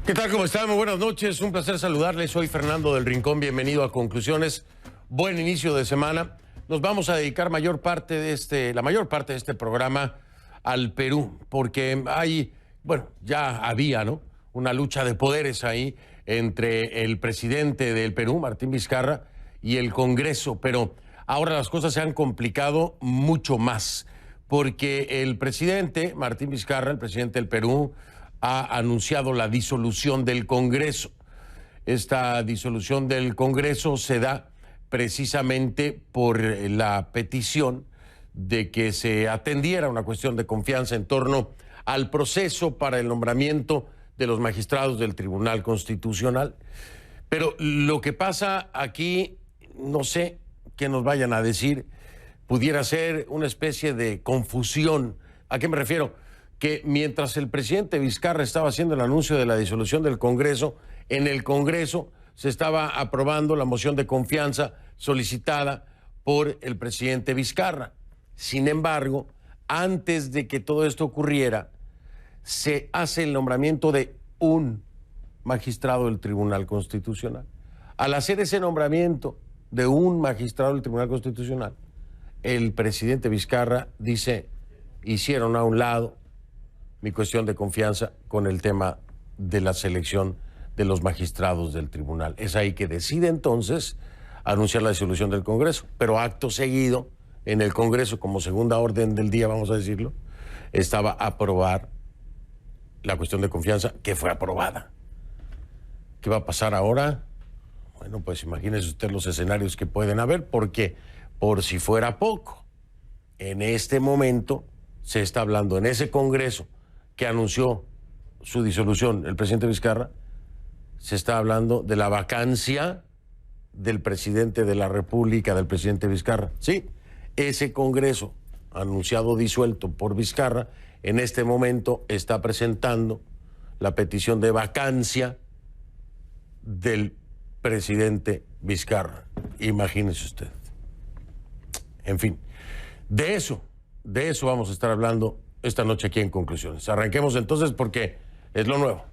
¿Qué tal? ¿Cómo están? Muy buenas noches. Un placer saludarles. Soy Fernando del Rincón. Bienvenido a Conclusiones. Buen inicio de semana. Nos vamos a dedicar la mayor parte de este programa al Perú, porque ya había, ¿no?, una lucha de poderes ahí entre el presidente del Perú, Martín Vizcarra, y el Congreso, pero ahora las cosas se han complicado mucho más, porque el presidente Martín Vizcarra, el presidente del Perú, ha anunciado la disolución del Congreso. Esta disolución del Congreso se da precisamente por la petición de que se atendiera una cuestión de confianza en torno al proceso para el nombramiento de los magistrados del Tribunal Constitucional. Pero lo que pasa aquí, no sé qué nos vayan a decir, pudiera ser una especie de confusión. ¿A qué me refiero? Que mientras el presidente Vizcarra estaba haciendo el anuncio de la disolución del Congreso, en el Congreso se estaba aprobando la moción de confianza solicitada por el presidente Vizcarra. Sin embargo, antes de que todo esto ocurriera, se hace el nombramiento de un magistrado del Tribunal Constitucional. Al hacer ese nombramiento de un magistrado del Tribunal Constitucional, el presidente Vizcarra dice: hicieron a un lado mi cuestión de confianza con el tema de la selección de los magistrados del tribunal. Es ahí que decide entonces anunciar la disolución del Congreso, pero acto seguido en el Congreso, como segunda orden del día, vamos a decirlo, estaba a aprobar la cuestión de confianza, que fue aprobada. ¿Qué va a pasar ahora? Bueno, pues imagínese usted los escenarios que pueden haber, porque por si fuera poco, en este momento se está hablando en ese Congreso que anunció su disolución el presidente Vizcarra, se está hablando de la vacancia del presidente de la República, del presidente Vizcarra. Sí, ese Congreso anunciado disuelto por Vizcarra, en este momento está presentando la petición de vacancia del presidente Vizcarra. Imagínese usted. En fin, de eso vamos a estar hablando esta noche aquí en Conclusiones. Arranquemos entonces, porque es lo nuevo.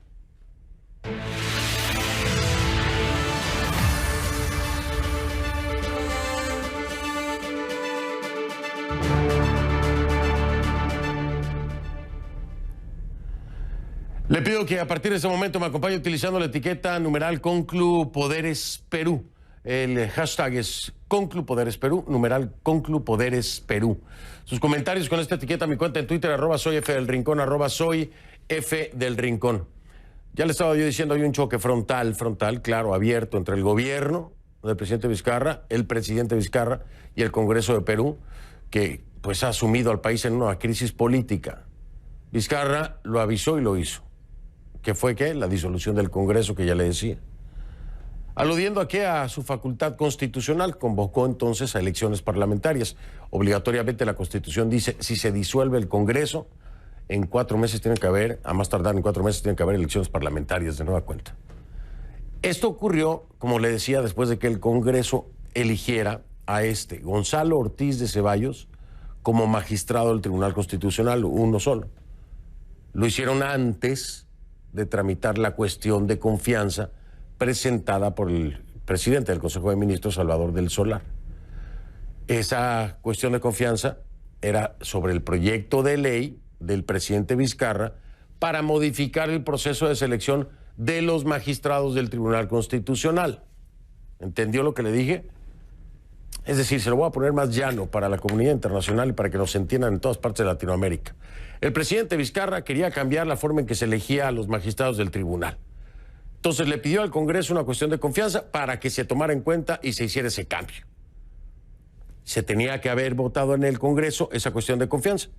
Le pido que a partir de este momento me acompañe utilizando la etiqueta numeral Conclu Poderes Perú. El hashtag es Conclu Poderes Perú, numeral Conclu Poderes Perú. Sus comentarios con esta etiqueta, mi cuenta en Twitter, @soyfdelrincón, @soyfdelrincón. Ya le estaba yo diciendo, hay un choque frontal, claro, abierto, entre el gobierno del presidente Vizcarra, el presidente Vizcarra y el Congreso de Perú, que pues ha sumido al país en una crisis política. Vizcarra lo avisó y lo hizo. ¿Qué fue qué? La disolución del Congreso, que ya le decía. Aludiendo a su facultad constitucional, convocó entonces a elecciones parlamentarias. Obligatoriamente la Constitución dice, si se disuelve el Congreso, en 4 meses tiene que haber, a más tardar en 4 meses tiene que haber elecciones parlamentarias de nueva cuenta. Esto ocurrió, como le decía, después de que el Congreso eligiera a Gonzalo Ortiz de Ceballos como magistrado del Tribunal Constitucional, uno solo. Lo hicieron antes de tramitar la cuestión de confianza presentada por el presidente del Consejo de Ministros, Salvador del Solar. Esa cuestión de confianza era sobre el proyecto de ley del presidente Vizcarra para modificar el proceso de selección de los magistrados del Tribunal Constitucional. ¿Entendió lo que le dije? Es decir, se lo voy a poner más llano para la comunidad internacional y para que nos entiendan en todas partes de Latinoamérica. El presidente Vizcarra quería cambiar la forma en que se elegía a los magistrados del tribunal. Entonces le pidió al Congreso una cuestión de confianza para que se tomara en cuenta y se hiciera ese cambio. Se tenía que haber votado en el Congreso esa cuestión de confianza.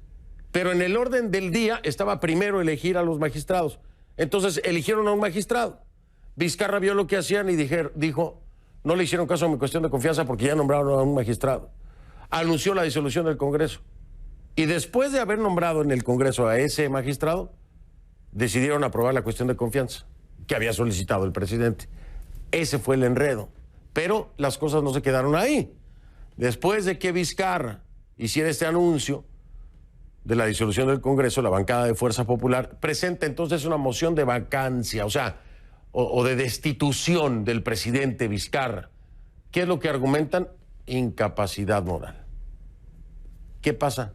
Pero en el orden del día estaba primero elegir a los magistrados. Entonces eligieron a un magistrado. Vizcarra vio lo que hacían y dijo, no le hicieron caso a mi cuestión de confianza porque ya nombraron a un magistrado. Anunció la disolución del Congreso. Y después de haber nombrado en el Congreso a ese magistrado, decidieron aprobar la cuestión de confianza que había solicitado el presidente. Ese fue el enredo. Pero las cosas no se quedaron ahí. Después de que Vizcarra hiciera este anuncio de la disolución del Congreso, la bancada de Fuerza Popular presenta entonces una moción de vacancia. O sea, o de destitución del presidente Vizcarra. ¿Qué es lo que argumentan? Incapacidad moral. ¿Qué pasa?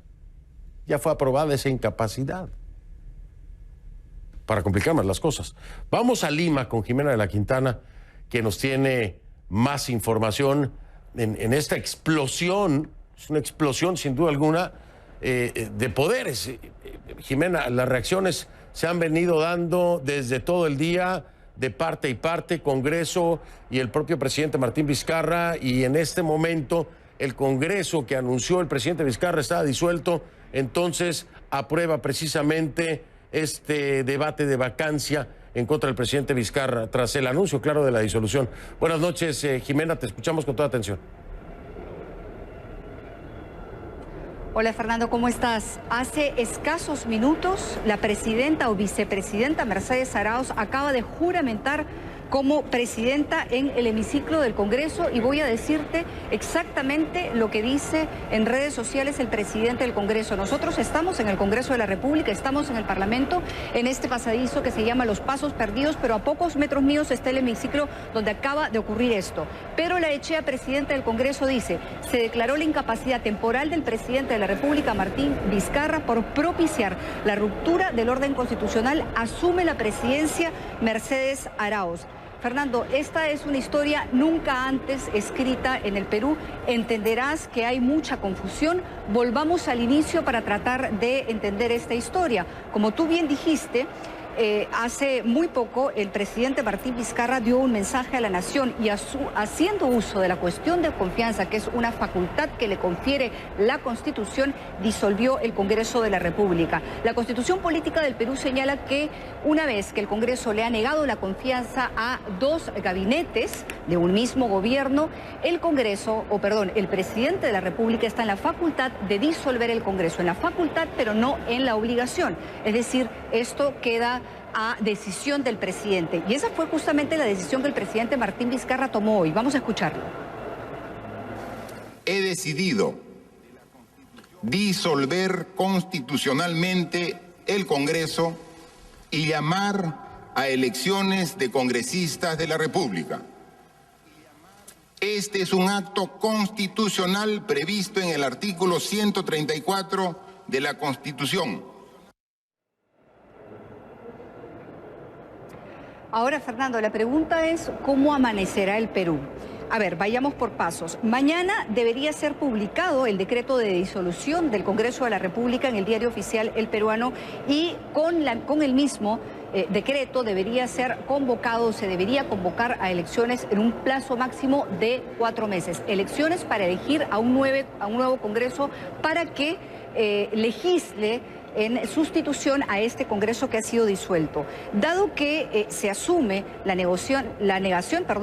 Ya fue aprobada esa incapacidad. Para complicar más las cosas. Vamos a Lima con Jimena de la Quintana, que nos tiene más información en esta explosión. Es una explosión, sin duda alguna, de poderes. Jimena, las reacciones se han venido dando desde todo el día, de parte y parte, Congreso y el propio presidente Martín Vizcarra, y en este momento el Congreso que anunció el presidente Vizcarra está disuelto, entonces aprueba precisamente este debate de vacancia en contra del presidente Vizcarra, tras el anuncio, claro, de la disolución. Buenas noches, Jimena, te escuchamos con toda atención. Hola Fernando, ¿cómo estás? Hace escasos minutos la presidenta o vicepresidenta Mercedes Arauz acaba de juramentar como presidenta en el hemiciclo del Congreso, y voy a decirte exactamente lo que dice en redes sociales el presidente del Congreso. Nosotros estamos en el Congreso de la República, estamos en el Parlamento, en este pasadizo que se llama Los Pasos Perdidos, pero a pocos metros míos está el hemiciclo donde acaba de ocurrir esto. Pero la Echea, presidenta del Congreso, dice: se declaró la incapacidad temporal del presidente de la República, Martín Vizcarra, por propiciar la ruptura del orden constitucional. Asume la presidencia Mercedes Arauz. Fernando, esta es una historia nunca antes escrita en el Perú. Entenderás que hay mucha confusión. Volvamos al inicio para tratar de entender esta historia. Como tú bien dijiste, hace muy poco el presidente Martín Vizcarra dio un mensaje a la nación y haciendo uso de la cuestión de confianza, que es una facultad que le confiere la Constitución, disolvió el Congreso de la República. La Constitución Política del Perú señala que una vez que el Congreso le ha negado la confianza a dos gabinetes de un mismo gobierno, el presidente de la República está en la facultad de disolver el Congreso, en la facultad pero no en la obligación. Es decir, esto queda a decisión del presidente. Y esa fue justamente la decisión que el presidente Martín Vizcarra tomó hoy. Vamos a escucharlo. He decidido disolver constitucionalmente el Congreso y llamar a elecciones de congresistas de la República. Este es un acto constitucional previsto en el artículo 134 de la Constitución. Ahora, Fernando, la pregunta es ¿cómo amanecerá el Perú? A ver, vayamos por pasos. Mañana debería ser publicado el decreto de disolución del Congreso de la República en el diario oficial El Peruano, y con el mismo decreto debería ser convocado, se debería convocar a elecciones en un plazo máximo de 4 meses. Elecciones para elegir a un nuevo Congreso para que legisle en sustitución a este Congreso que ha sido disuelto. Dado que se asume la negación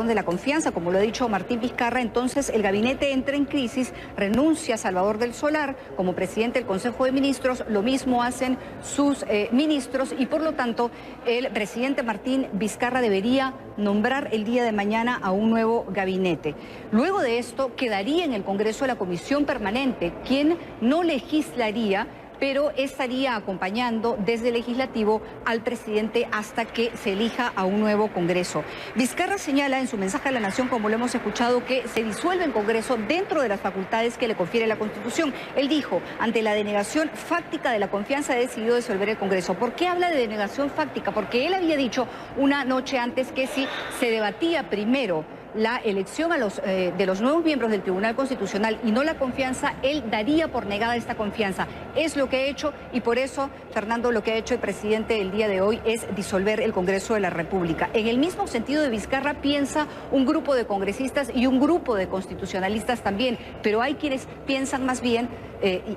de la confianza, como lo ha dicho Martín Vizcarra, entonces el gabinete entra en crisis, renuncia Salvador del Solar como presidente del Consejo de Ministros, lo mismo hacen sus ministros, y por lo tanto el presidente Martín Vizcarra debería nombrar el día de mañana a un nuevo gabinete. Luego de esto quedaría en el Congreso la Comisión Permanente, quien no legislaría, pero estaría acompañando desde el legislativo al presidente hasta que se elija a un nuevo Congreso. Vizcarra señala en su mensaje a la Nación, como lo hemos escuchado, que se disuelve el Congreso dentro de las facultades que le confiere la Constitución. Él dijo: ante la denegación fáctica de la confianza he decidido disolver el Congreso. ¿Por qué habla de denegación fáctica? Porque él había dicho una noche antes que si se debatía primero la elección de los nuevos miembros del Tribunal Constitucional y no la confianza, él daría por negada esta confianza. Es lo que ha hecho, y por eso, Fernando, lo que ha hecho el presidente el día de hoy es disolver el Congreso de la República. En el mismo sentido de Vizcarra piensa un grupo de congresistas y un grupo de constitucionalistas también, pero hay quienes piensan más bien,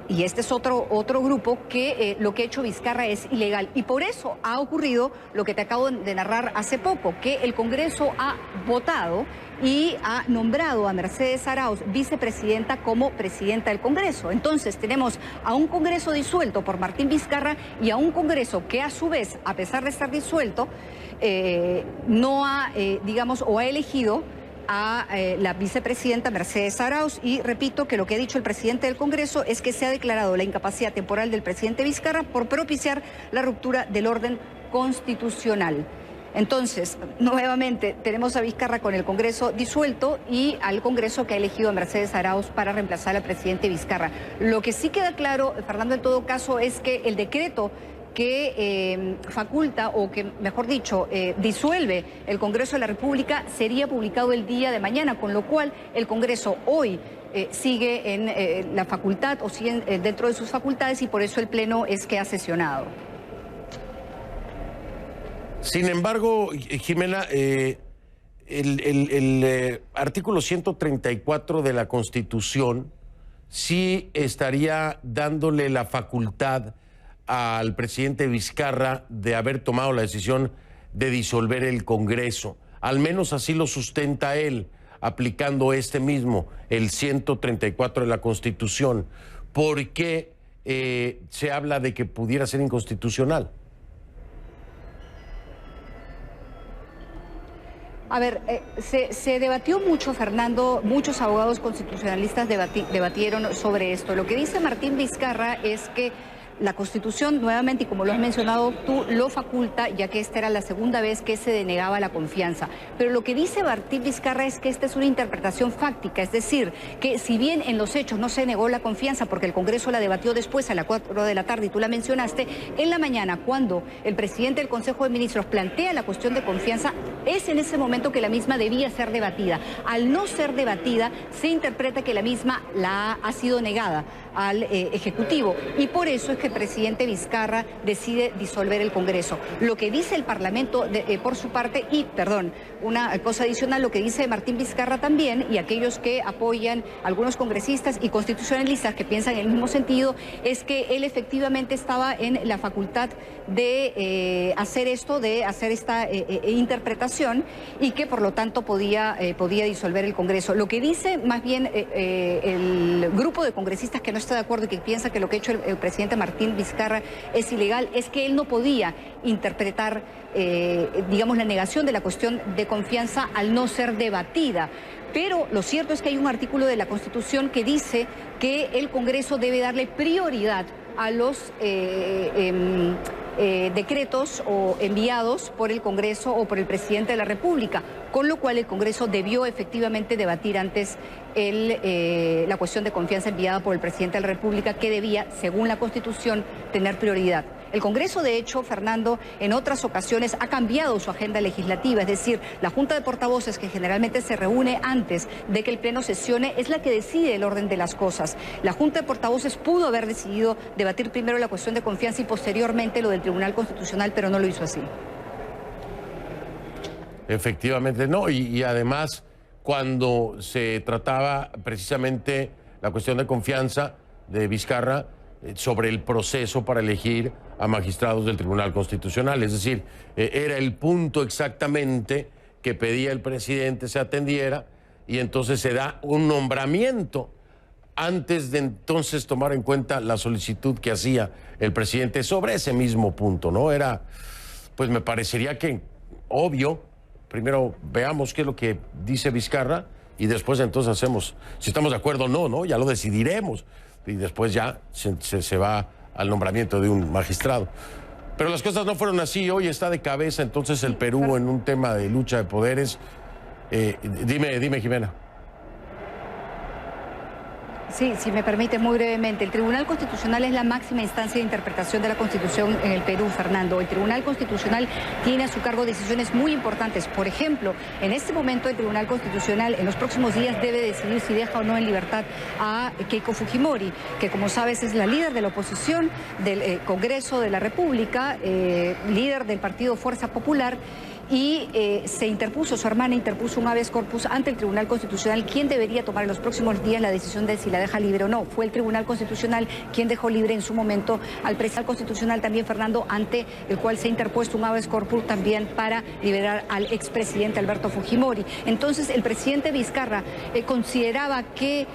y este es otro grupo, que lo que ha hecho Vizcarra es ilegal. Y por eso ha ocurrido lo que te acabo de narrar hace poco, que el Congreso ha votado y ha nombrado a Mercedes Arauz, vicepresidenta, como presidenta del Congreso. Entonces tenemos a un Congreso disuelto por Martín Vizcarra y a un Congreso que a su vez, a pesar de estar disuelto, no ha, o ha elegido a la vicepresidenta Mercedes Arauz. Y repito que lo que ha dicho el presidente del Congreso es que se ha declarado la incapacidad temporal del presidente Vizcarra por propiciar la ruptura del orden constitucional. Entonces, nuevamente, tenemos a Vizcarra con el Congreso disuelto y al Congreso que ha elegido a Mercedes Arauz para reemplazar al presidente Vizcarra. Lo que sí queda claro, Fernando, en todo caso, es que el decreto que faculta, o que, mejor dicho, disuelve el Congreso de la República sería publicado el día de mañana, con lo cual el Congreso hoy sigue en la facultad o sigue dentro de sus facultades y por eso el Pleno es que ha sesionado. Sin embargo, Jimena, el artículo 134 de la Constitución sí estaría dándole la facultad al presidente Vizcarra de haber tomado la decisión de disolver el Congreso. Al menos así lo sustenta él, aplicando este mismo, el 134 de la Constitución. ¿Por qué se habla de que pudiera ser inconstitucional? A ver, se debatió mucho, Fernando, muchos abogados constitucionalistas debatieron sobre esto. Lo que dice Martín Vizcarra es que la Constitución, nuevamente, y como lo has mencionado tú, lo faculta, ya que esta era la segunda vez que se denegaba la confianza. Pero lo que dice Martín Vizcarra es que esta es una interpretación fáctica, es decir, que si bien en los hechos no se negó la confianza, porque el Congreso la debatió después a las 4 de la tarde, y tú la mencionaste, en la mañana, cuando el presidente del Consejo de Ministros plantea la cuestión de confianza, es en ese momento que la misma debía ser debatida. Al no ser debatida, se interpreta que la misma ha sido negada al Ejecutivo, y por eso es que el presidente Vizcarra decide disolver el Congreso. Lo que dice el Parlamento, por su parte, y, perdón, una cosa adicional, lo que dice Martín Vizcarra también, y aquellos que apoyan, algunos congresistas y constitucionalistas que piensan en el mismo sentido, es que él efectivamente estaba en la facultad de hacer esto, de hacer esta interpretación, y que por lo tanto podía disolver el Congreso. Lo que dice más bien el grupo de congresistas que no está de acuerdo y que piensa que lo que ha hecho el presidente Martín Vizcarra es ilegal, es que él no podía interpretar, digamos, la negación de la cuestión de confianza al no ser debatida. Pero lo cierto es que hay un artículo de la Constitución que dice que el Congreso debe darle prioridad a los decretos o enviados por el Congreso o por el presidente de la República, con lo cual el Congreso debió efectivamente debatir antes la cuestión de confianza enviada por el presidente de la República, que debía, según la Constitución, tener prioridad. El Congreso, de hecho, Fernando, en otras ocasiones ha cambiado su agenda legislativa, es decir, la Junta de Portavoces, que generalmente se reúne antes de que el Pleno sesione, es la que decide el orden de las cosas. La Junta de Portavoces pudo haber decidido debatir primero la cuestión de confianza y posteriormente lo del Tribunal Constitucional, pero no lo hizo así. Efectivamente, no, y además, cuando se trataba precisamente la cuestión de confianza de Vizcarra sobre el proceso para elegir a magistrados del Tribunal Constitucional, es decir, era el punto exactamente que pedía el presidente se atendiera, y entonces se da un nombramiento antes de entonces tomar en cuenta la solicitud que hacía el presidente sobre ese mismo punto, ¿no? Era, pues me parecería que obvio. Primero veamos qué es lo que dice Vizcarra y después entonces hacemos, si estamos de acuerdo o no, ¿no? Ya lo decidiremos. Y después ya se va al nombramiento de un magistrado. Pero las cosas no fueron así. Hoy está de cabeza entonces el Perú en un tema de lucha de poderes. Dime, Jimena. Sí, si me permite, muy brevemente. El Tribunal Constitucional es la máxima instancia de interpretación de la Constitución en el Perú, Fernando. El Tribunal Constitucional tiene a su cargo decisiones muy importantes. Por ejemplo, en este momento el Tribunal Constitucional en los próximos días debe decidir si deja o no en libertad a Keiko Fujimori, que, como sabes, es la líder de la oposición del Congreso de la República, líder del partido Fuerza Popular, y su hermana interpuso un habeas corpus ante el Tribunal Constitucional, quien debería tomar en los próximos días la decisión de si la deja libre o no. Fue el Tribunal Constitucional quien dejó libre en su momento al presidente constitucional también, Fernando, ante el cual se ha interpuesto un habeas corpus también para liberar al expresidente Alberto Fujimori. Entonces, el presidente Vizcarra consideraba que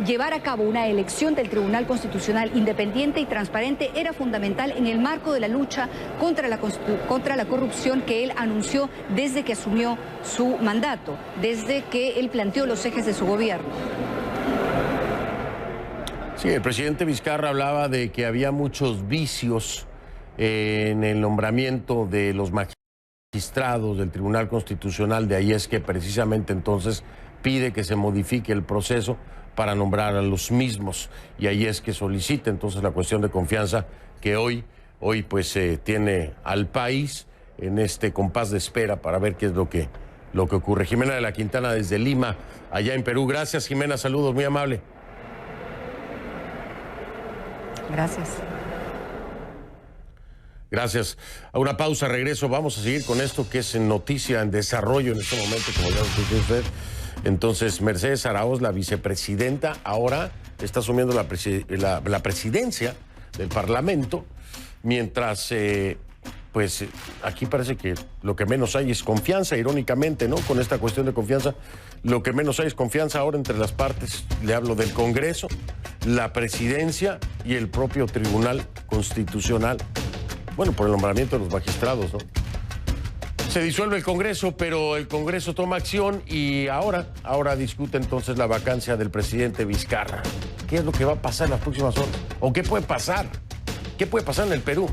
llevar a cabo una elección del Tribunal Constitucional independiente y transparente era fundamental en el marco de la lucha contra la corrupción que él anunció desde que asumió su mandato, desde que él planteó los ejes de su gobierno. Sí, el presidente Vizcarra hablaba de que había muchos vicios en el nombramiento de los magistrados. magistrados del Tribunal Constitucional, de ahí es que precisamente entonces pide que se modifique el proceso para nombrar a los mismos, y ahí es que solicita entonces la cuestión de confianza que hoy pues tiene al país en este compás de espera para ver qué es lo que ocurre. Jimena de la Quintana desde Lima, allá en Perú. Gracias, Jimena, saludos, muy amable. Gracias. Gracias. A una pausa, regreso. Vamos a seguir con esto que es noticia en desarrollo en este momento, como ya lo escuchó usted. Entonces, Mercedes Arauz, la vicepresidenta, ahora está asumiendo la presidencia del Parlamento, mientras, pues, aquí parece que lo que menos hay es confianza, irónicamente, ¿no? Con esta cuestión de confianza, lo que menos hay es confianza ahora entre las partes. Le hablo del Congreso, la presidencia y el propio Tribunal Constitucional. Bueno, por el nombramiento de los magistrados, ¿no? Se disuelve el Congreso, pero el Congreso toma acción y ahora discute entonces la vacancia del presidente Vizcarra. ¿Qué es lo que va a pasar en las próximas horas? ¿O qué puede pasar? ¿Qué puede pasar en el Perú?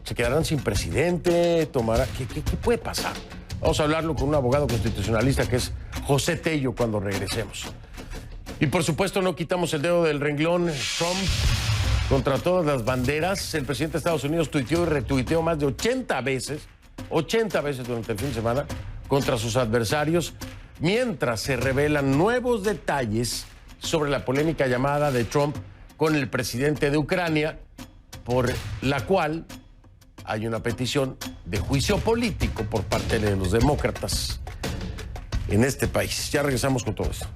¿Se quedarán sin presidente? ¿Qué puede pasar? Vamos a hablarlo con un abogado constitucionalista que es José Tello cuando regresemos. Y por supuesto no quitamos el dedo del renglón. Trump contra todas las banderas. El presidente de Estados Unidos tuiteó y retuiteó más de 80 veces durante el fin de semana contra sus adversarios, mientras se revelan nuevos detalles sobre la polémica llamada de Trump con el presidente de Ucrania, por la cual hay una petición de juicio político por parte de los demócratas en este país. Ya regresamos con todo esto.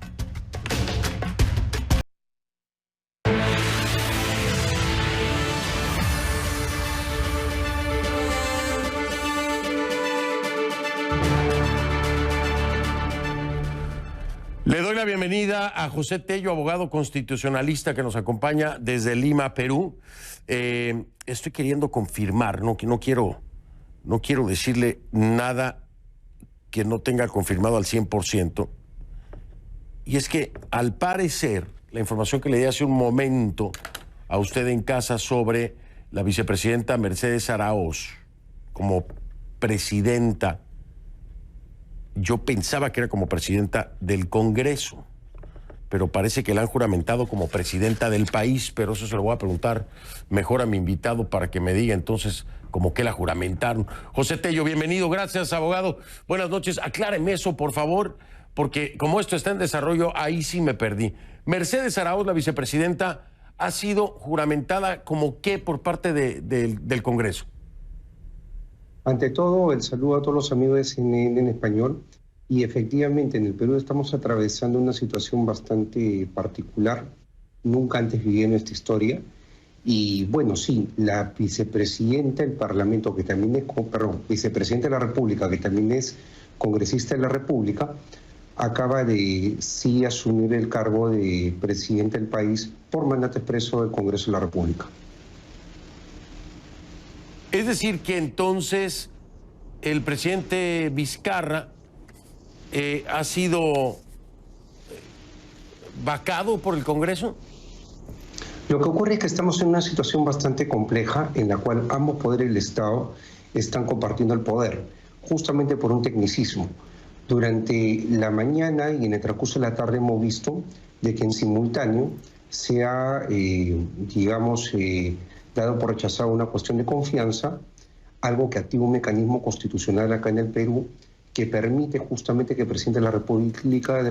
Le doy la bienvenida a José Tello, abogado constitucionalista que nos acompaña desde Lima, Perú. Estoy queriendo confirmar, no quiero decirle nada que no tenga confirmado al 100%. Y es que, al parecer, la información que le di hace un momento a usted en casa sobre la vicepresidenta Mercedes Arauz como presidenta, yo pensaba que era como presidenta del Congreso, pero parece que la han juramentado como presidenta del país, pero eso se lo voy a preguntar mejor a mi invitado para que me diga entonces cómo que la juramentaron. José Tello, bienvenido, gracias, abogado. Buenas noches, acláreme eso, por favor, porque como esto está en desarrollo, ahí sí me perdí. Mercedes Arauz, la vicepresidenta, ha sido juramentada como qué por parte del Congreso. Ante todo, el saludo a todos los amigos de CNN en español. Y efectivamente, en el Perú estamos atravesando una situación bastante particular, nunca antes vivida en nuestra historia. Y bueno, sí, la vicepresidenta del Parlamento, que también es, vicepresidenta de la República, que también es congresista de la República, acaba de sí asumir el cargo de presidente del país por mandato expreso del Congreso de la República. Es decir, que entonces el presidente Vizcarra ha sido vacado por el Congreso. Lo que ocurre es que estamos en una situación bastante compleja en la cual ambos poderes del Estado están compartiendo el poder, justamente por un tecnicismo. Durante la mañana y en el transcurso de la tarde hemos visto de que en simultáneo se ha, dado por rechazado una cuestión de confianza, algo que activa un mecanismo constitucional acá en el Perú que permite justamente que el presidente de la República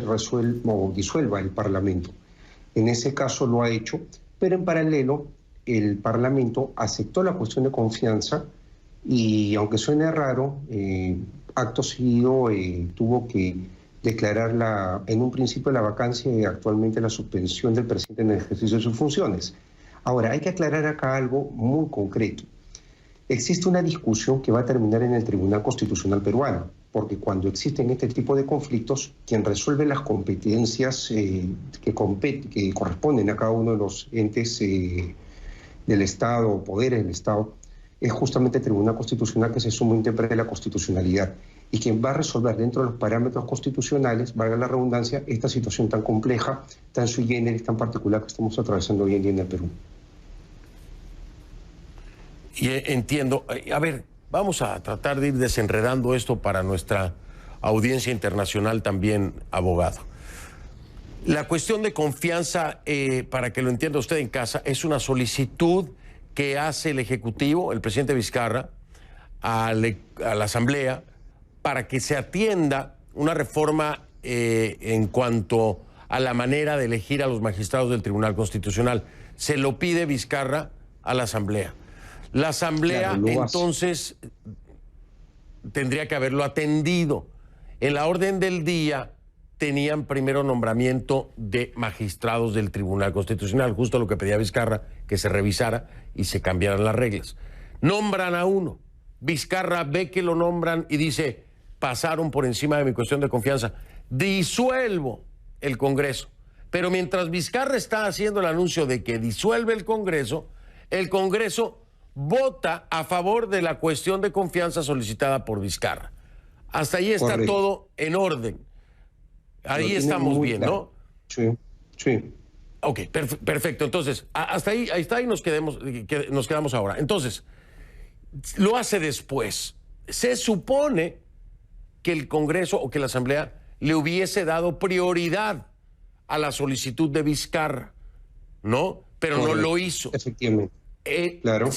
disuelva el Parlamento. En ese caso lo ha hecho, pero en paralelo el Parlamento aceptó la cuestión de confianza y, aunque suene raro, acto seguido tuvo que declarar en un principio la vacancia y actualmente la suspensión del presidente en el ejercicio de sus funciones. Ahora, hay que aclarar acá algo muy concreto. Existe una discusión que va a terminar en el Tribunal Constitucional peruano, porque cuando existen este tipo de conflictos, quien resuelve las competencias que corresponden a cada uno de los entes del Estado o poderes del Estado, es justamente el Tribunal Constitucional, que se suma intérprete de la constitucionalidad, y quien va a resolver dentro de los parámetros constitucionales, valga la redundancia, esta situación tan compleja, tan sui generis, tan particular que estamos atravesando hoy en día en el Perú. Y entiendo. A ver, vamos a tratar de ir desenredando esto para nuestra audiencia internacional también, abogado. La cuestión de confianza, para que lo entienda usted en casa, es una solicitud que hace el Ejecutivo, el presidente Vizcarra, a la Asamblea, para que se atienda una reforma en cuanto a la manera de elegir a los magistrados del Tribunal Constitucional. Se lo pide Vizcarra a la Asamblea. La Asamblea, claro, entonces tendría que haberlo atendido. En la orden del día tenían primero nombramiento de magistrados del Tribunal Constitucional, justo lo que pedía Vizcarra, que se revisara y se cambiaran las reglas. Nombran a uno. Vizcarra ve que lo nombran y dice, pasaron por encima de mi cuestión de confianza, disuelvo el Congreso. Pero mientras Vizcarra está haciendo el anuncio de que disuelve el Congreso vota a favor de la cuestión de confianza solicitada por Vizcarra. Hasta ahí está correcto. Todo en orden. Ahí estamos bien, claro, ¿no? Sí. Ok, perfecto. Entonces, hasta ahí nos quedamos ahora. Entonces, lo hace después. Se supone que el Congreso o que la Asamblea le hubiese dado prioridad a la solicitud de Vizcarra, ¿no? Pero correcto. No lo hizo. Efectivamente. Claro.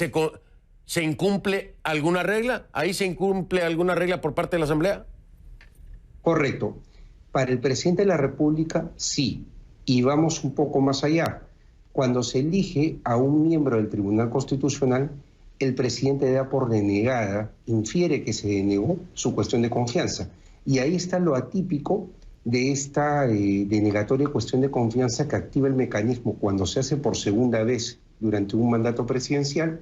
¿Se incumple alguna regla? ¿Ahí se incumple alguna regla por parte de la Asamblea? Correcto. Para el presidente de la República, sí. Y vamos un poco más allá. Cuando se elige a un miembro del Tribunal Constitucional, el presidente da por denegada, infiere que se denegó su cuestión de confianza. Y ahí está lo atípico de esta denegatoria cuestión de confianza que activa el mecanismo cuando se hace por segunda vez durante un mandato presidencial,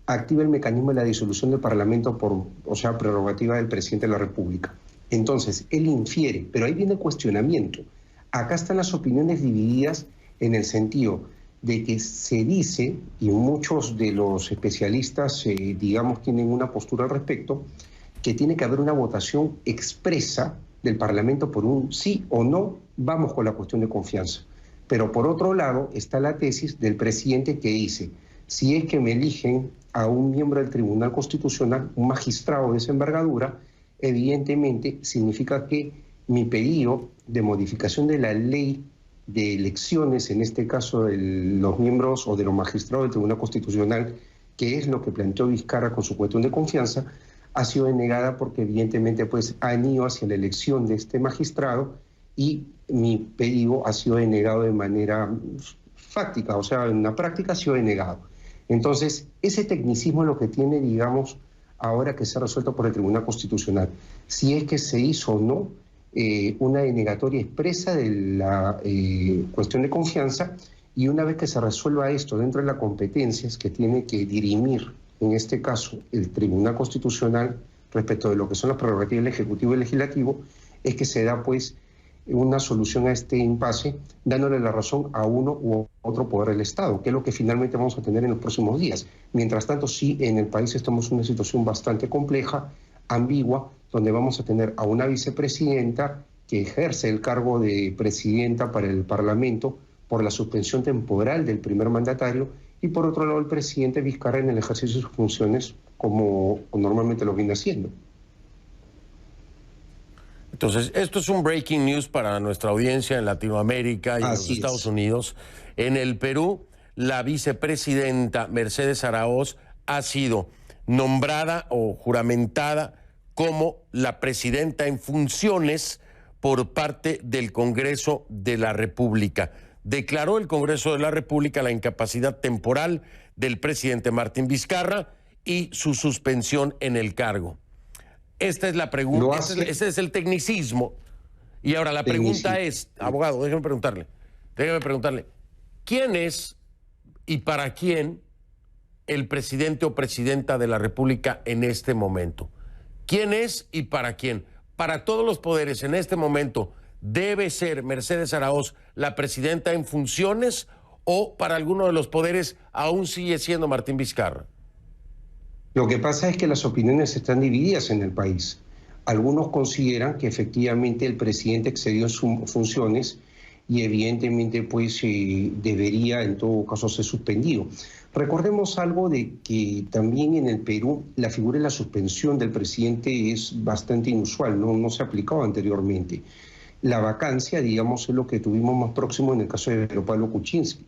activa el mecanismo de la disolución del Parlamento prerrogativa del presidente de la República. Entonces, él infiere, pero ahí viene el cuestionamiento. Acá están las opiniones divididas en el sentido de que se dice, y muchos de los especialistas, tienen una postura al respecto, que tiene que haber una votación expresa del Parlamento por un sí o no, vamos con la cuestión de confianza. Pero por otro lado está la tesis del presidente que dice, si es que me eligen a un miembro del Tribunal Constitucional, un magistrado de esa envergadura, evidentemente significa que mi pedido de modificación de la ley de elecciones, en este caso de los miembros o de los magistrados del Tribunal Constitucional, que es lo que planteó Vizcarra con su cuestión de confianza, ha sido denegada porque evidentemente han ido hacia la elección de este magistrado y mi pedido ha sido denegado de manera fáctica, en la práctica ha sido denegado. Entonces, ese tecnicismo es lo que tiene, ahora que se ha resuelto por el Tribunal Constitucional. Si es que se hizo o no una denegatoria expresa de la cuestión de confianza, y una vez que se resuelva esto dentro de las competencias que tiene que dirimir, en este caso, el Tribunal Constitucional respecto de lo que son las prerrogativas del Ejecutivo y Legislativo, es que se da una solución a este impasse, dándole la razón a uno u otro poder del Estado, que es lo que finalmente vamos a tener en los próximos días. Mientras tanto, sí, en el país estamos en una situación bastante compleja, ambigua, donde vamos a tener a una vicepresidenta que ejerce el cargo de presidenta para el Parlamento por la suspensión temporal del primer mandatario, y por otro lado el presidente Vizcarra en el ejercicio de sus funciones como normalmente lo viene haciendo. Entonces, esto es un breaking news para nuestra audiencia en Latinoamérica y en los Estados Unidos. En el Perú, la vicepresidenta Mercedes Araoz ha sido nombrada o juramentada como la presidenta en funciones por parte del Congreso de la República. Declaró el Congreso de la República la incapacidad temporal del presidente Martín Vizcarra y su suspensión en el cargo. Esta es la pregunta, ese es el tecnicismo. Y ahora la pregunta es, abogado, déjeme preguntarle, ¿quién es y para quién el presidente o presidenta de la República en este momento? ¿Quién es y para quién? Para todos los poderes en este momento, ¿debe ser Mercedes Araoz la presidenta en funciones o para alguno de los poderes aún sigue siendo Martín Vizcarra? Lo que pasa es que las opiniones están divididas en el país. Algunos consideran que efectivamente el presidente excedió en sus funciones y evidentemente pues debería en todo caso ser suspendido. Recordemos algo de que también en el Perú la figura de la suspensión del presidente es bastante inusual, no se ha aplicado anteriormente. La vacancia, digamos, es lo que tuvimos más próximo en el caso de Pedro Pablo Kuczynski.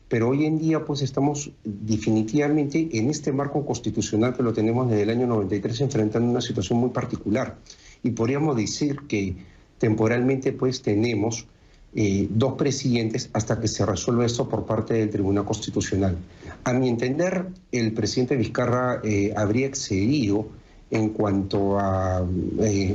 Pero hoy en día pues estamos definitivamente en este marco constitucional que lo tenemos desde el año 93 enfrentando una situación muy particular. Y podríamos decir que temporalmente pues tenemos dos presidentes hasta que se resuelva esto por parte del Tribunal Constitucional. A mi entender, el presidente Vizcarra habría excedido en cuanto a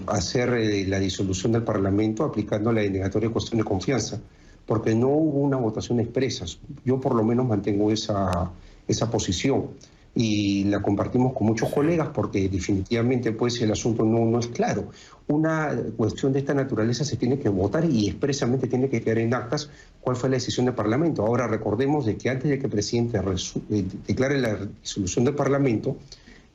hacer la disolución del Parlamento aplicando la denegatoria de cuestión de confianza, porque no hubo una votación expresa. Yo por lo menos mantengo esa posición y la compartimos con muchos colegas porque definitivamente pues el asunto no es claro. Una cuestión de esta naturaleza se tiene que votar y expresamente tiene que quedar en actas cuál fue la decisión del Parlamento. Ahora recordemos de que antes de que el presidente declare la disolución del Parlamento,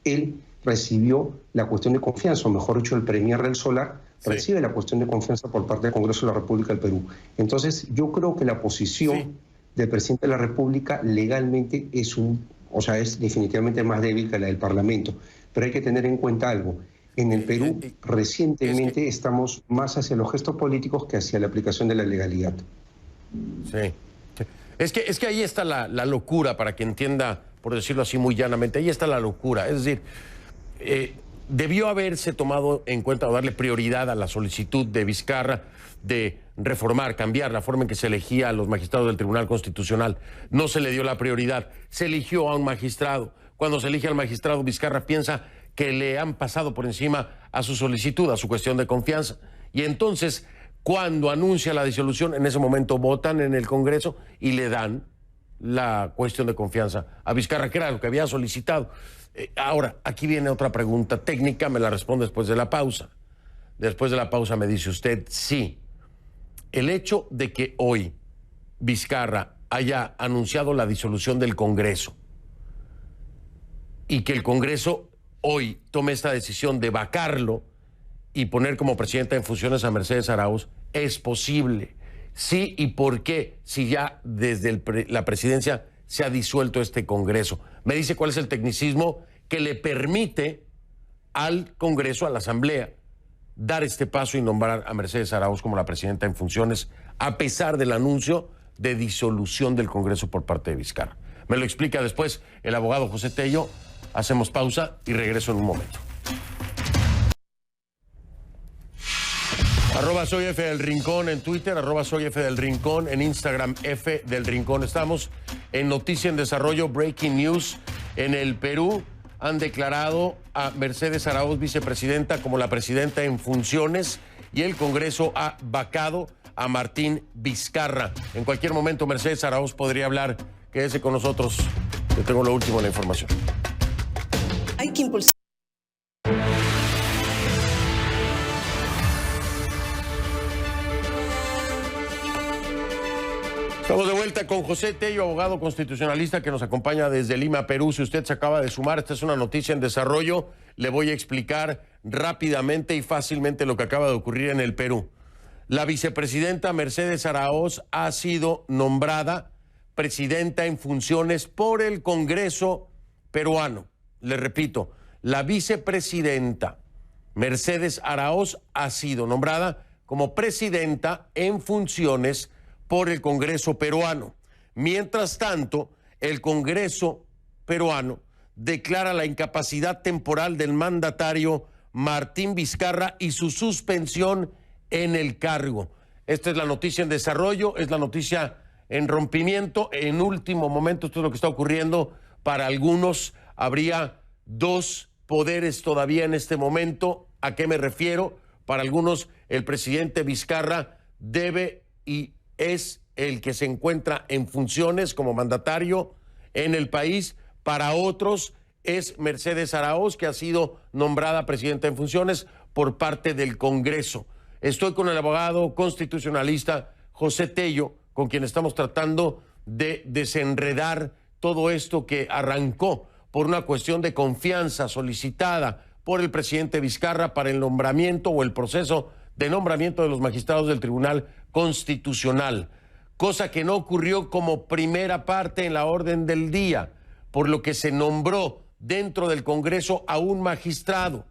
él recibió la cuestión de confianza, o mejor dicho, el Premier del Solar recibe la cuestión de confianza por parte del Congreso de la República del Perú. Entonces, yo creo que la posición del presidente de la República legalmente es definitivamente más débil que la del Parlamento. Pero hay que tener en cuenta algo. En el Perú, recientemente estamos más hacia los gestos políticos que hacia la aplicación de la legalidad. Sí. Es que ahí está la locura, para que entienda, por decirlo así muy llanamente, ahí está la locura. Es decir, debió haberse tomado en cuenta o darle prioridad a la solicitud de Vizcarra de reformar, cambiar la forma en que se elegía a los magistrados del Tribunal Constitucional. No se le dio la prioridad, se eligió a un magistrado. Cuando se elige al magistrado, Vizcarra piensa que le han pasado por encima a su solicitud, a su cuestión de confianza. Y entonces, cuando anuncia la disolución, en ese momento votan en el Congreso y le dan la cuestión de confianza a Vizcarra, que era lo que había solicitado. Ahora, aquí viene otra pregunta técnica, me la responde después de la pausa. Después de la pausa me dice usted, sí, el hecho de que hoy Vizcarra haya anunciado la disolución del Congreso y que el Congreso hoy tome esta decisión de vacarlo y poner como presidenta en funciones a Mercedes Arauz, es posible. Sí, ¿y por qué? Si ya desde la presidencia se ha disuelto este Congreso. Me dice cuál es el tecnicismo que le permite al Congreso, a la Asamblea, dar este paso y nombrar a Mercedes Arauz como la presidenta en funciones, a pesar del anuncio de disolución del Congreso por parte de Vizcarra. Me lo explica después el abogado José Tello. Hacemos pausa y regreso en un momento. @soy F del Rincón en Twitter, @soy F del Rincón en Instagram, F del Rincón. Estamos en Noticia en Desarrollo, Breaking News. En el Perú han declarado a Mercedes Arauz, vicepresidenta, como la presidenta en funciones, y el Congreso ha vacado a Martín Vizcarra. En cualquier momento Mercedes Arauz podría hablar. Quédese con nosotros, yo tengo lo último de la información. Hay que impulsar. Estamos de vuelta con José Tello, abogado constitucionalista que nos acompaña desde Lima, Perú. Si usted se acaba de sumar, esta es una noticia en desarrollo. Le voy a explicar rápidamente y fácilmente lo que acaba de ocurrir en el Perú. La vicepresidenta Mercedes Arauz ha sido nombrada presidenta en funciones por el Congreso peruano. Le repito, la vicepresidenta Mercedes Arauz ha sido nombrada como presidenta en funciones por el Congreso peruano. Mientras tanto, el Congreso peruano declara la incapacidad temporal del mandatario Martín Vizcarra y su suspensión en el cargo. Esta es la noticia en desarrollo, es la noticia en rompimiento. En último momento, esto es lo que está ocurriendo. Para algunos habría dos poderes todavía en este momento. ¿A qué me refiero? Para algunos, el presidente Vizcarra debe y es el que se encuentra en funciones como mandatario en el país. Para otros es Mercedes Arauz, que ha sido nombrada presidenta en funciones por parte del Congreso. Estoy con el abogado constitucionalista José Tello, con quien estamos tratando de desenredar todo esto que arrancó por una cuestión de confianza solicitada por el presidente Vizcarra para el nombramiento o el proceso de nombramiento de los magistrados del Tribunal Constitucional, cosa que no ocurrió como primera parte en la orden del día, por lo que se nombró dentro del Congreso a un magistrado,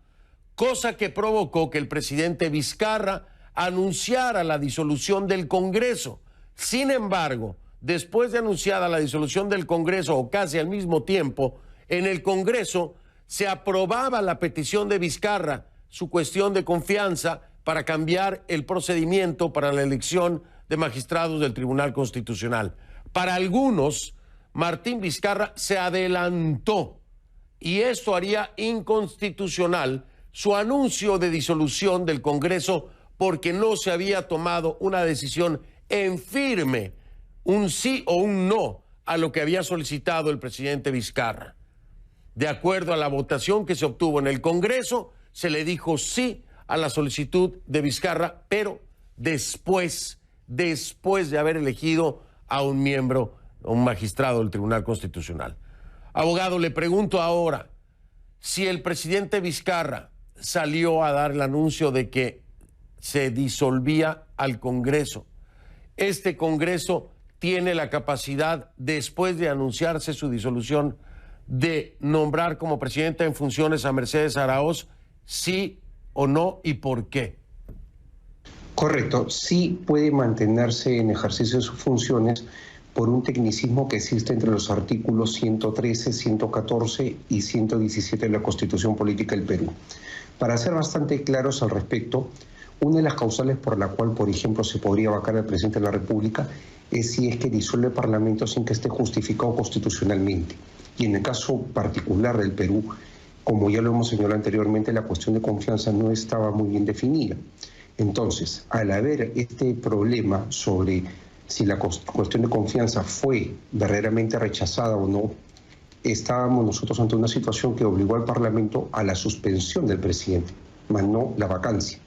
cosa que provocó que el presidente Vizcarra anunciara la disolución del Congreso. Sin embargo, después de anunciada la disolución del Congreso, o casi al mismo tiempo, en el Congreso se aprobaba la petición de Vizcarra, su cuestión de confianza, para cambiar el procedimiento para la elección de magistrados del Tribunal Constitucional. Para algunos, Martín Vizcarra se adelantó y esto haría inconstitucional su anuncio de disolución del Congreso porque no se había tomado una decisión en firme, un sí o un no a lo que había solicitado el presidente Vizcarra. De acuerdo a la votación que se obtuvo en el Congreso, se le dijo sí a la solicitud de Vizcarra, pero después de haber elegido a un miembro, un magistrado del Tribunal Constitucional. Abogado, le pregunto ahora, si el presidente Vizcarra salió a dar el anuncio de que se disolvía al Congreso, ¿este Congreso tiene la capacidad, después de anunciarse su disolución, de nombrar como presidenta en funciones a Mercedes Araoz, sí o no, y por qué? Correcto, sí puede mantenerse en ejercicio de sus funciones por un tecnicismo que existe entre los artículos 113, 114 y 117 de la Constitución Política del Perú. Para ser bastante claros al respecto, una de las causales por la cual, por ejemplo, se podría vacar al presidente de la República es si es que disuelve el Parlamento sin que esté justificado constitucionalmente. Y en el caso particular del Perú, como ya lo hemos señalado anteriormente, la cuestión de confianza no estaba muy bien definida. Entonces, al haber este problema sobre si la cuestión de confianza fue verdaderamente rechazada o no, estábamos nosotros ante una situación que obligó al Parlamento a la suspensión del presidente, más no la vacancia,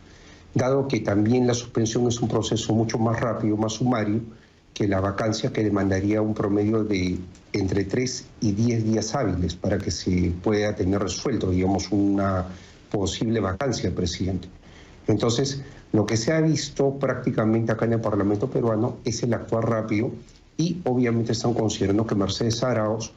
dado que también la suspensión es un proceso mucho más rápido, más sumario, que la vacancia, que demandaría un promedio de entre 3 y 10 días hábiles para que se pueda tener resuelto, digamos, una posible vacancia del presidente. Entonces, lo que se ha visto prácticamente acá en el Parlamento peruano es el actuar rápido y obviamente están considerando que Mercedes Araoz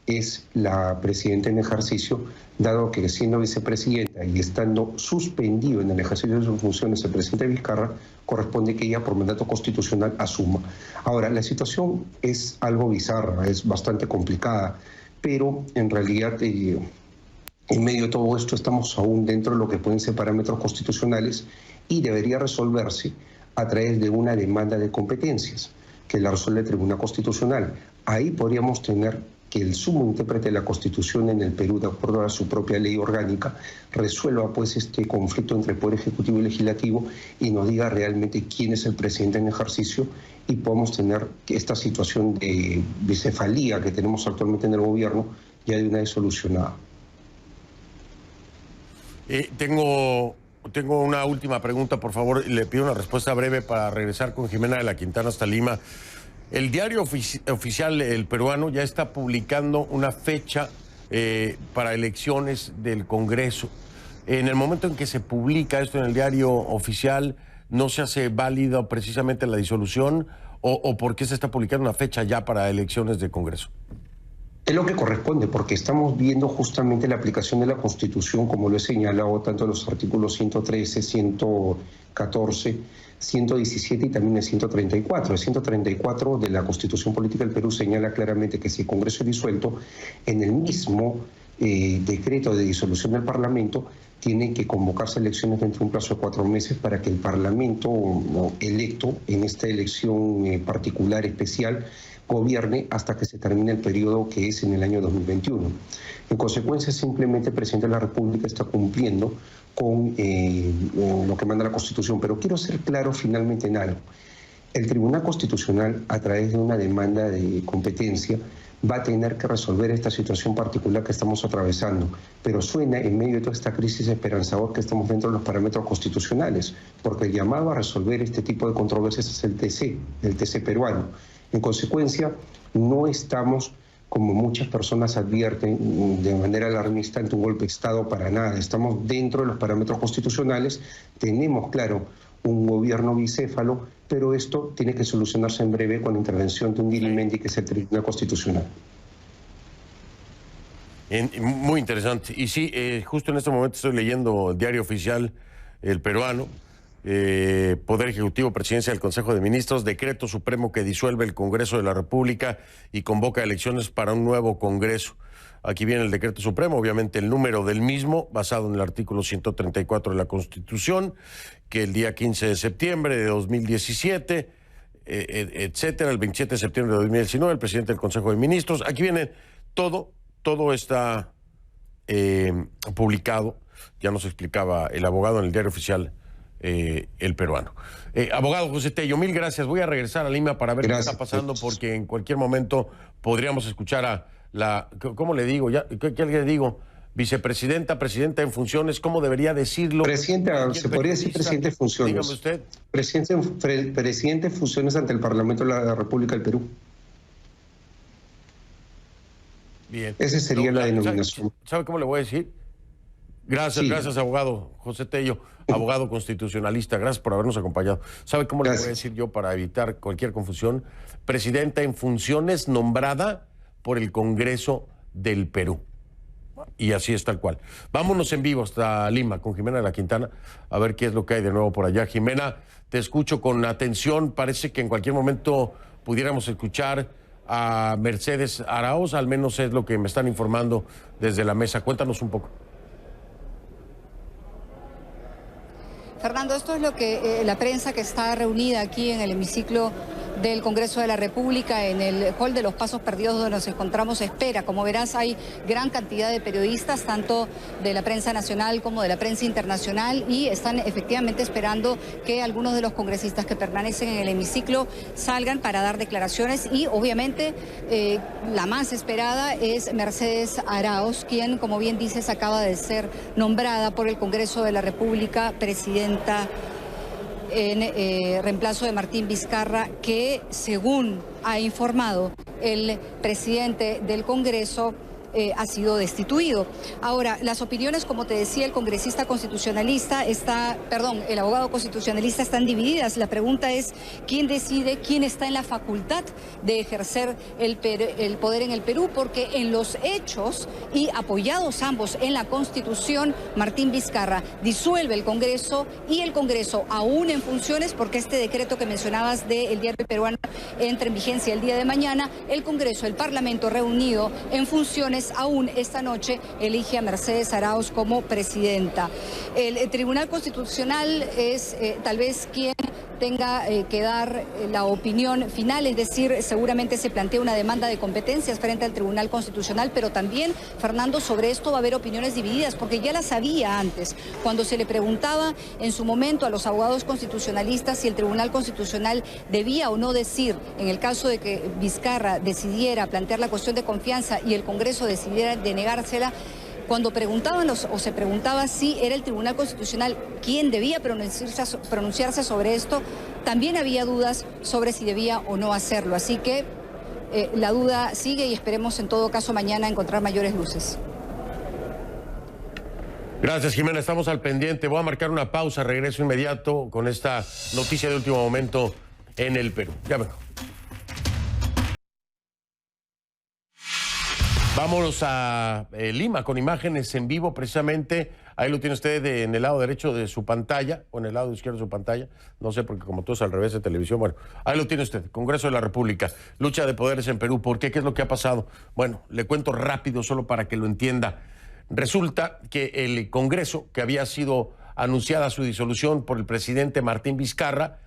es la presidenta en ejercicio, dado que siendo vicepresidenta y estando suspendido en el ejercicio de sus funciones el presidente Vizcarra, corresponde que ella por mandato constitucional asuma. Ahora, la situación es algo bizarra, es bastante complicada, pero en realidad en medio de todo esto estamos aún dentro de lo que pueden ser parámetros constitucionales y debería resolverse a través de una demanda de competencias que la resuelve el Tribunal Constitucional. Ahí podríamos tener que el sumo intérprete de la Constitución en el Perú, de acuerdo a su propia ley orgánica, resuelva pues este conflicto entre el Poder Ejecutivo y Legislativo y nos diga realmente quién es el presidente en ejercicio y podamos tener esta situación de bicefalía que tenemos actualmente en el gobierno ya de una vez solucionada. Tengo una última pregunta, por favor, y le pido una respuesta breve para regresar con Jimena de la Quintana hasta Lima. El diario oficial, el peruano, ya está publicando una fecha para elecciones del Congreso. En el momento en que se publica esto en el diario oficial, ¿no se hace válida precisamente la disolución? ¿O por qué se está publicando una fecha ya para elecciones de Congreso? Es lo que corresponde, porque estamos viendo justamente la aplicación de la Constitución, como lo he señalado, tanto en los artículos 113, 114, 117 y también el 134. El 134 de la Constitución Política del Perú señala claramente que si el Congreso es disuelto, en el mismo decreto de disolución del Parlamento, tienen que convocarse elecciones dentro de un plazo de 4 meses para que el Parlamento electo en esta elección particular, especial, gobierne hasta que se termine el periodo que es en el año 2021. En consecuencia, simplemente el presidente de la República está cumpliendo con lo que manda la Constitución. Pero quiero ser claro finalmente en algo. El Tribunal Constitucional, a través de una demanda de competencia, va a tener que resolver esta situación particular que estamos atravesando, pero suena en medio de toda esta crisis esperanzador que estamos dentro de los parámetros constitucionales, porque el llamado a resolver este tipo de controversias es el TC peruano. En consecuencia, no estamos, como muchas personas advierten de manera alarmista, ante un golpe de Estado para nada. Estamos dentro de los parámetros constitucionales, tenemos, claro, un gobierno bicéfalo, pero esto tiene que solucionarse en breve con la intervención de un dirimente que es el Tribunal Constitucional. Muy interesante. Y sí, justo en este momento estoy leyendo el diario oficial, el peruano, Poder Ejecutivo, Presidencia del Consejo de Ministros, decreto supremo que disuelve el Congreso de la República y convoca elecciones para un nuevo Congreso. Aquí viene el decreto supremo, obviamente el número del mismo, basado en el artículo 134 de la Constitución, que el día 15 de septiembre de 2017, etcétera, el 27 de septiembre de 2019, el presidente del Consejo de Ministros. Aquí viene todo está publicado, ya nos explicaba el abogado en el diario oficial, el peruano. Abogado José Tello, mil gracias. Voy a regresar a Lima para ver qué está pasando, porque en cualquier momento podríamos escuchar a la, ¿cómo le digo? ¿Qué le digo? Vicepresidenta, presidenta en funciones, ¿cómo debería decirlo? Presidenta, se podría decir presidente en funciones. Dígame usted. Presidente en funciones ante el Parlamento de la República del Perú. Bien. Esa sería la denominación. ¿Sabe cómo le voy a decir? Gracias, sí. Gracias, abogado José Tello, abogado constitucionalista. Gracias por habernos acompañado. ¿Sabe cómo le voy a decir yo para evitar cualquier confusión? Presidenta en funciones nombrada por el Congreso del Perú. Y así es tal cual. Vámonos en vivo hasta Lima con Jimena de la Quintana a ver qué es lo que hay de nuevo por allá. Jimena, te escucho con atención. Parece que en cualquier momento pudiéramos escuchar a Mercedes Arauz, al menos es lo que me están informando desde la mesa. Cuéntanos un poco. Fernando, esto es lo que la prensa que está reunida aquí en el hemiciclo del Congreso de la República, en el hall de los Pasos Perdidos donde nos encontramos, espera. Como verás, hay gran cantidad de periodistas, tanto de la prensa nacional como de la prensa internacional, y están efectivamente esperando que algunos de los congresistas que permanecen en el hemiciclo salgan para dar declaraciones. Y obviamente la más esperada es Mercedes Arauz, quien, como bien dices, acaba de ser nombrada por el Congreso de la República presidenta en reemplazo de Martín Vizcarra, que, según ha informado el presidente del Congreso, ha sido destituido. Ahora, las opiniones, como te decía, el congresista constitucionalista el abogado constitucionalista están divididas. La pregunta es quién decide, quién está en la facultad de ejercer el poder en el Perú, porque en los hechos, y apoyados ambos en la Constitución, Martín Vizcarra disuelve el Congreso, y el Congreso, aún en funciones, porque este decreto que mencionabas del diario peruano entra en vigencia el día de mañana, el Congreso, el Parlamento reunido en funciones, aún esta noche elige a Mercedes Arauz como presidenta. El Tribunal Constitucional es tal vez quien tenga que dar la opinión final, es decir, seguramente se plantea una demanda de competencias frente al Tribunal Constitucional, pero también, Fernando, sobre esto va a haber opiniones divididas, porque ya las había antes, cuando se le preguntaba en su momento a los abogados constitucionalistas si el Tribunal Constitucional debía o no decir, en el caso de que Vizcarra decidiera plantear la cuestión de confianza y el Congreso decidiera denegársela. Cuando preguntaban o se preguntaba si era el Tribunal Constitucional quien debía pronunciarse sobre esto, también había dudas sobre si debía o no hacerlo. Así que la duda sigue y esperemos en todo caso mañana encontrar mayores luces. Gracias, Jimena. Estamos al pendiente. Voy a marcar una pausa. Regreso inmediato con esta noticia de último momento en el Perú. Ya vengo. Vámonos a Lima con imágenes en vivo, precisamente. Ahí lo tiene usted en el lado derecho de su pantalla, o en el lado izquierdo de su pantalla. No sé, porque como todo es al revés de televisión. Bueno, ahí lo tiene usted, Congreso de la República. Lucha de poderes en Perú. ¿Por qué? ¿Qué es lo que ha pasado? Bueno, le cuento rápido, solo para que lo entienda. Resulta que el Congreso, que había sido anunciada su disolución por el presidente Martín Vizcarra,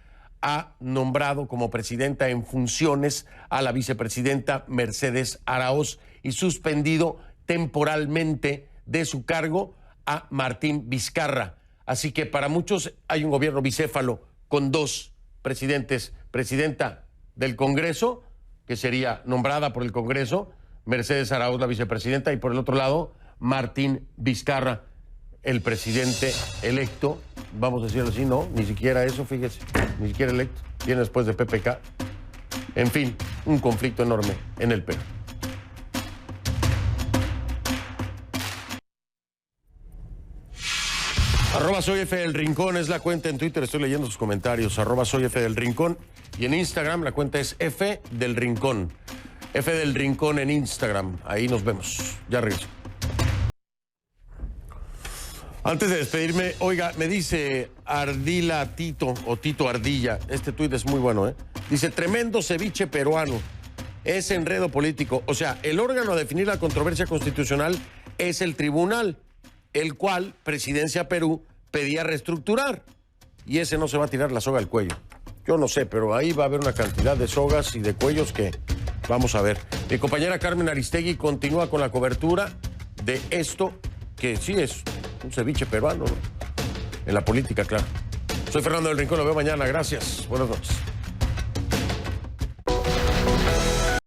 ha nombrado como presidenta en funciones a la vicepresidenta Mercedes Arauz y suspendido temporalmente de su cargo a Martín Vizcarra. Así que para muchos hay un gobierno bicéfalo con dos presidentes: presidenta del Congreso, que sería nombrada por el Congreso, Mercedes Arauz la vicepresidenta, y por el otro lado Martín Vizcarra, el presidente electo, vamos a decirlo así. No, ni siquiera eso, fíjese, ni siquiera electo, viene después de PPK. En fin, un conflicto enorme en el Perú. Soy F del Rincón es la cuenta en Twitter, estoy leyendo sus comentarios. Soy F del Rincón. Y en Instagram la cuenta es F del Rincón. F del Rincón en Instagram. Ahí nos vemos. Ya regreso. Antes de despedirme, oiga, me dice Ardila Tito o Tito Ardilla. Este tuit es muy bueno, ¿eh? Dice, tremendo ceviche peruano. Es enredo político. O sea, el órgano a definir la controversia constitucional es el tribunal, el cual Presidencia Perú pedía reestructurar. Y ese no se va a tirar la soga al cuello. Yo no sé, pero ahí va a haber una cantidad de sogas y de cuellos que vamos a ver. Mi compañera Carmen Aristegui continúa con la cobertura de esto, que sí es un ceviche peruano, ¿no? En la política, claro. Soy Fernando del Rincón, lo veo mañana. Gracias. Buenas noches.